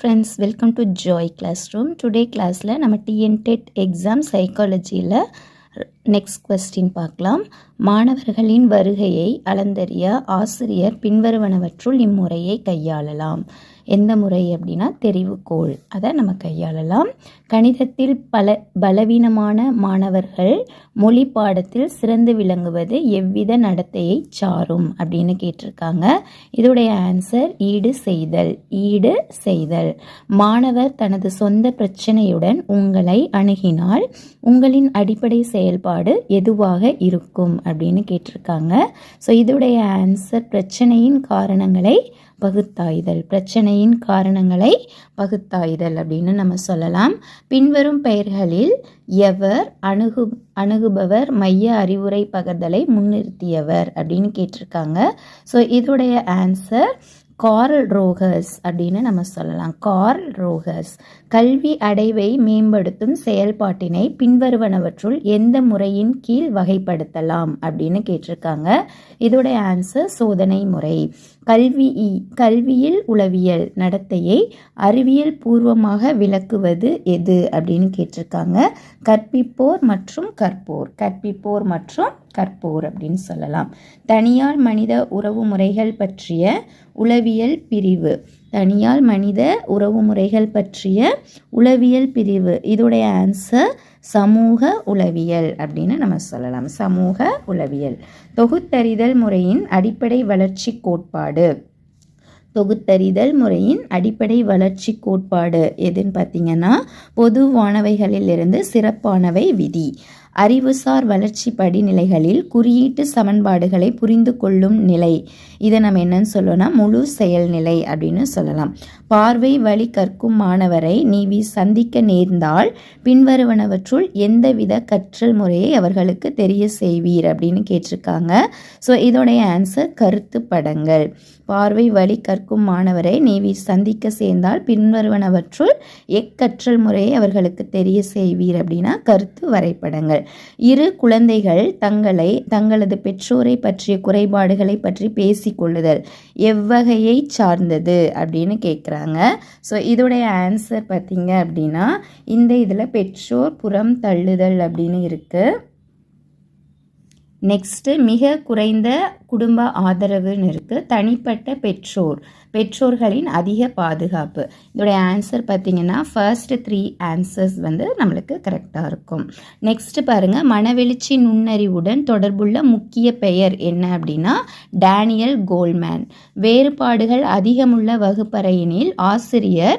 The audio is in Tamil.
friends, welcome to Joy Classroom. Today classல நம்ம TNTET exam psychologyல நெக்ஸ்ட் கொஸ்டின் பார்க்கலாம். மாணவர்களின் வருகையை அளந்தறிய ஆசிரியர் பின்வருவனவற்றுள் இம்முறையை கையாளலாம். எந்த முறை அப்படின்னா தெரிவுகோள், அதை நம்ம கையாளலாம். கணிதத்தில் பலவீனமான மாணவர்கள் மொழி பாடத்தில் சிறந்து விளங்குவது எவ்வித நடத்தையை சாரும் அப்படின்னு கேட்டிருக்காங்க. இதோடைய ஆன்சர் ஈடு செய்தல். மாணவர் தனது சொந்த பிரச்சனையுடன் உங்களை அணுகினால் உங்களின் அடிப்படை செயல்பாடு எதுவாக இருக்கும் அப்படின்னு கேட்டிருக்காங்க. ஸோ இதோடைய ஆன்சர் பிரச்சனையின் காரணங்களை பகுத்தாய்தல் அப்படின்னு நம்ம சொல்லலாம். பின்வரும் பெயர்களில் எவர் அணுகுபவர் மைய அறிவுரை பகிர்தலை முன்னிறுத்தியவர் அப்படின்னு கேட்டிருக்காங்க. ஸோ இதோடைய ஆன்சர் கார்ல் ரோகர்ஸ் அப்படின்னு நம்ம சொல்லலாம். Carl Rogers. கல்வி அடைவை மேம்படுத்தும் செயல்பாட்டினை பின்வருவனவற்றுள் எந்த முறையின் கீழ் வகைப்படுத்தலாம் அப்படின்னு கேட்டிருக்காங்க. இதோடைய ஆன்சர் சோதனை முறை. கல்வியில் உளவியல் நடத்தையை அறிவியல் பூர்வமாக விளக்குவது எது அப்படின்னு கேட்டிருக்காங்க. கற்பிப்போர் மற்றும் கற்போர் அப்படின்னு சொல்லலாம். தனியார் மனித உறவு முறைகள் பற்றிய உளவியல் பிரிவு. இதோடைய ஆன்சர் சமூக உளவியல் அப்படின்னு நம்ம சொல்லலாம். சமூக உளவியல். தொகுத்தறிதல் முறையின் அடிப்படை வளர்ச்சி கோட்பாடு எதுன்னு பார்த்தீங்கன்னா பொதுவானவைகளிலிருந்து சிறப்பானவை விதி. அறிவுசார் வளர்ச்சி படிநிலைகளில் குறியீட்டு சமன்பாடுகளை புரிந்து கொள்ளும் நிலை, இதை நம்ம என்னன்னு சொல்லலாம், முழு செயல்நிலை அப்படின்னு சொல்லலாம். பார்வை வழி கற்கும் மாணவரை நீ சந்திக்க நேர்ந்தால் பின்வருவனவற்றுள் எந்தவித கற்றல் முறையை அவர்களுக்கு தெரிய செய்வீர் அப்படின்னு கேட்டிருக்காங்க. ஸோ இதோடைய ஆன்சர் கருத்து படங்கள். பார்வை வழி கற்கும் மாணவரை நீ சந்திக்க சேர்ந்தால் பின்வருவனவற்றுள் எக்கற்றல் முறையை அவர்களுக்கு தெரிய செய்வீர் அப்படின்னா கருத்து வரைபடங்கள். இரு குழந்தைகள் தங்களது பெற்றோரை பற்றிய குறைபாடுகளை பற்றி பேசிக்கொள்ளுதல் எவ்வகையை சார்ந்தது அப்படின்னு கேட்குறாங்க. ஸோ இதோடைய ஆன்சர் பார்த்தீங்க அப்படின்னா இந்த இதில் பெற்றோர் புறம் தள்ளுதல் அப்படின்னு இருக்கு. நெக்ஸ்ட்டு மிக குறைந்த குடும்ப ஆதரவுன்னு இருக்குது. தனிப்பட்ட பெற்றோர்களின் அதிக பாதுகாப்பு. இதோடைய ஆன்சர் பார்த்தீங்கன்னா ஃபர்ஸ்ட் 3 ஆன்சர்ஸ் நம்மளுக்கு கரெக்டாக இருக்கும். நெக்ஸ்ட் பாருங்கள், மனவெழுச்சி நுண்ணறிவுடன் தொடர்புள்ள முக்கிய பெயர் என்ன அப்படின்னா டேனியல் கோல்மேன். வேறுபாடுகள் அதிகமுள்ள வகுப்பறையினில் ஆசிரியர்